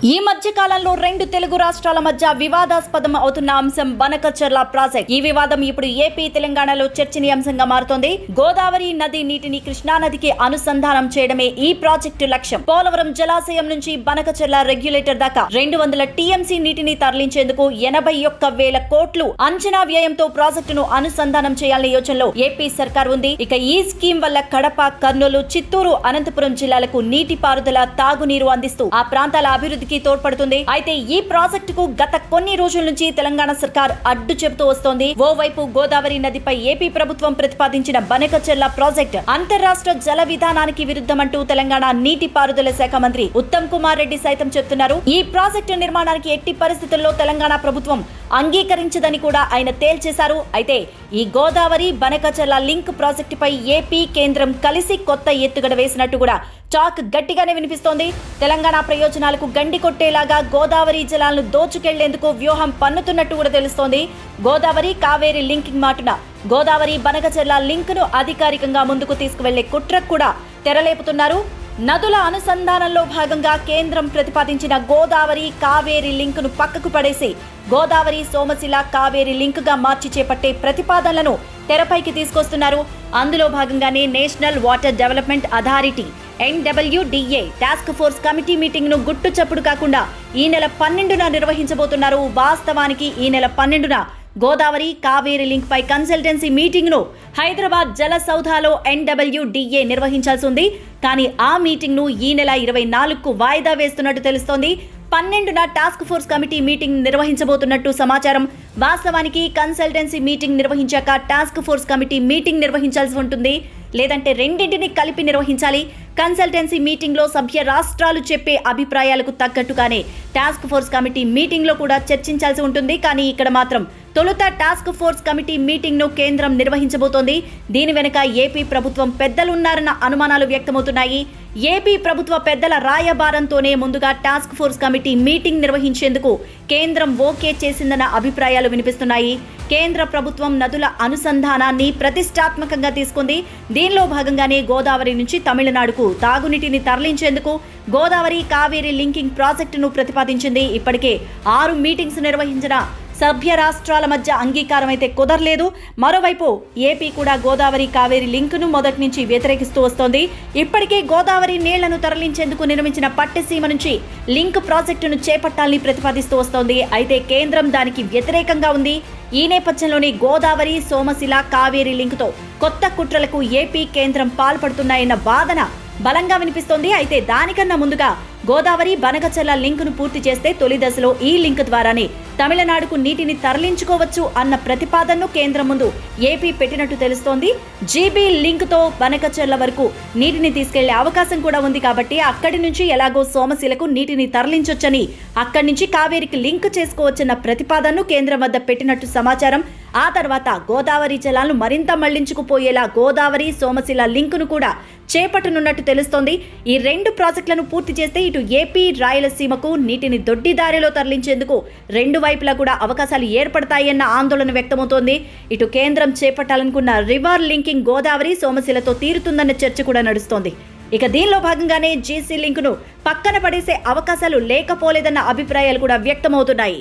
ఈ మధ్య కాలంలో రెండు తెలుగు రాష్ట్రాల మధ్య వివాదాస్పదం అవుతున్న అంశం బనకచెర్ల ప్రాజెక్ట్. ఈ వివాదం ఇప్పుడు ఏపీ తెలంగాణలో చర్చనీయాంశంగా మారుతోంది. గోదావరి నది నీటిని కృష్ణా నదికి అనుసంధానం చేయడమే ఈ ప్రాజెక్టు లక్ష్యం. పోలవరం జలాశయం నుంచి బనకచెర్ల రెగ్యులేటర్ దాకా 200 టీఎంసీ నీటిని తరలించేందుకు 81,000 కోట్లు అంచనా వ్యయంతో ప్రాజెక్టును అనుసంధానం చేయాలనే యోచనలో ఏపీ సర్కార్ ఉంది. ఇక ఈ స్కీమ్ వల్ల కడప, కర్నూలు, చిత్తూరు, అనంతపురం జిల్లాలకు నీటి పారుదల, తాగునీరు అందిస్తూ ఆ ప్రాంతాల అభివృద్ధి తోడ్పడుతుంది. అయితే ఈ ప్రాజెక్టుకు గత కొన్ని రోజుల నుంచి తెలంగాణ సర్కార్ అడ్డు చెబుతూ వస్తోంది. ఓవైపు గోదావరి నదిపై ఏపీ ప్రభుత్వం ప్రతిపాదించిన బనకచెర్ల ప్రాజెక్టు అంతర్రాష్ట్ర జల విధానానికి విరుద్ధమంటూ తెలంగాణ నీటి పారుదల శాఖ మంత్రి ఉత్తమ్ కుమార్ రెడ్డి సైతం చెప్తున్నారు. ఈ ప్రాజెక్టు నిర్మాణానికి ఎట్టి పరిస్థితుల్లో తెలంగాణ ప్రభుత్వం అంగీకరించదని కూడా ఆయన తేల్చేశారు. అయితే ఈ గోదావరి బనకచెర్ల లింక్ ప్రాజెక్టుపై ఏపీ కేంద్రం కలిసి కొత్త ఎత్తుగడ వేసినట్టు కూడా టాక్ గట్టిగానే వినిపిస్తోంది. తెలంగాణ ప్రయోజనాలకు గండి కొట్టేలాగా గోదావరి జలాలను దోచుకెళ్లేందుకు వ్యూహం పన్నుతున్నట్టు కూడా తెలుస్తోంది. గోదావరి కావేరి లింకింగ్ మాటున గోదావరి బనకచెర్ల లింక్ ను అధికారికంగా ముందుకు తీసుకువెళ్లే కుట్రకు కూడా తెరలేపుతున్నారు. నదుల అనుసంధానంలో భాగంగా కేంద్రం ప్రతిపాదించిన గోదావరి కావేరి లింక్ ను పక్కకు పడేసి గోదావరి సోమశిల కావేరి లింక్ గా మార్చి చేపట్టే ప్రతిపాదనలను తెరపైకి తీసుకొస్తున్నారు. అందులో భాగంగానే national water development authority NWDA task force committee meeting ను గుట్టు చప్పుడు కాకుండా ఈ నెల 12న నిర్వహించబోతున్నారు. వాస్తవానికి ఈ నెల 12న గోదావరి కావేరి లింక్ పై కన్సల్టెన్సీ మీటింగ్ ను హైదరాబాద్ జల సౌధాలో NWDA నిర్వహించాల్సి ఉంది. కానీ ఆ మీటింగ్ ను ఈ నెల 24కు వాయిదా వేస్తున్నట్టు తెలుస్తోంది. 12న టాస్క్ ఫోర్స్ కమిటీ మీటింగ్ నిర్వహించబోతున్నట్టు సమాచారం. వాస్తవానికి కన్సల్టెన్సీ మీటింగ్ నిర్వహించాక టాస్క్ ఫోర్స్ కమిటీ మీటింగ్ నిర్వహించాల్సి ఉంటుంది. లేదంటే రెండింటిని కలిపి నిర్వహించాలి. కన్సల్టెన్సీ మీటింగ్ లో సభ్య రాష్ట్రాలు చెప్పే అభిప్రాయాలకు తగ్గట్టుగానే టాస్క్ ఫోర్స్ కమిటీ మీటింగ్ లో కూడా చర్చించాల్సి ఉంటుంది. కానీ ఇక్కడ మాత్రం తొలుత టాస్క్ ఫోర్స్ కమిటీ మీటింగ్ ను కేంద్రం నిర్వహించబోతోంది. దీని వెనుక ఏపీ ప్రభుత్వం పెద్దలున్నారన్న అనుమానాలు వ్యక్తమవుతున్నాయి. ఏపీ ప్రభుత్వ పెద్దల రాయబారంతోనే ముందుగా టాస్క్ ఫోర్స్ కమిటీ మీటింగ్ నిర్వహించేందుకు కేంద్రం ఓకే చేసిందన్న అభిప్రాయాలు వినిపిస్తున్నాయి. కేంద్ర ప్రభుత్వం నదుల అనుసంధానాన్ని ప్రతిష్టాత్మకంగా తీసుకుంది. దీనిలో భాగంగానే గోదావరి నుంచి తమిళనాడుకు తాగునీటిని తరలించేందుకు గోదావరి కావేరి లింకింగ్ ప్రాజెక్టును ప్రతిపాదించింది. ఇప్పటికే 6 మీటింగ్స్ నిర్వహించిన సభ్య రాష్ట్రాల మధ్య అంగీకారం అయితే కుదరలేదు. మరోవైపు ఏపీ కూడా గోదావరి కావేరి లింక్ ను మొదటి నుంచి వ్యతిరేకిస్తూ వస్తోంది. ఇప్పటికే గోదావరి నీళ్లను తరలించేందుకు నిర్మించిన పట్టెసీమ నుంచి లింక్ ప్రాజెక్టును చేపట్టాలని ప్రతిపాదిస్తూ వస్తోంది. అయితే కేంద్రం దానికి వ్యతిరేకంగా ఉంది. ఈ నేపథ్యంలోనే గోదావరి సోమశిల కావేరి లింక్ తో కొత్త కుట్రలకు ఏపీ కేంద్రం పాల్పడుతున్నాయన్న వాదన బలంగా వినిపిస్తోంది. అయితే దానికన్నా ముందుగా గోదావరి బనకచెర్ల లింక్ ను పూర్తి చేస్తే తొలి దశలో ఈ లింక్ ద్వారానే తమిళనాడుకు నీటిని తరలించుకోవచ్చు అన్న ప్రతిపాదనను కేంద్రం ముందు ఏపీ పెట్టినట్టు తెలుస్తోంది. జీబీ లింక్ తో బనకచెర్ల వరకు నీటిని తీసుకెళ్లే అవకాశం కూడా ఉంది. కాబట్టి అక్కడి నుంచి ఎలాగో సోమశిలకు నీటిని తరలించొచ్చని, అక్కడి నుంచి కావేరికి లింక్ చేసుకోవచ్చన్న ప్రతిపాదనను కేంద్రం వద్ద పెట్టినట్టు సమాచారం. ఆ తర్వాత గోదావరి జలాలను మరింత మళ్లించుకుపోయేలా గోదావరి సోమశిల లింక్ ను కూడా చేపట్టనున్నట్టు తెలుస్తోంది. ఈ 2 ప్రాజెక్టులను పూర్తి చేస్తే ఇటు ఏపీ రాయలసీమకు నీటిని దొడ్డిదారిలో తరలించేందుకు 2 వైపులా కూడా అవకాశాలు ఏర్పడతాయన్న ఆందోళన వ్యక్తమవుతోంది. ఇటు కేంద్రం చేపట్టాలనుకున్న రివర్ లింకింగ్ గోదావరి సోమశిలతో తీరుతుందన్న చర్చ కూడా నడుస్తోంది. ఇక దీనిలో భాగంగానే జీసీ లింక్ ను పక్కన పడేసే అవకాశాలు లేకపోలేదన్న అభిప్రాయాలు కూడా వ్యక్తమవుతున్నాయి.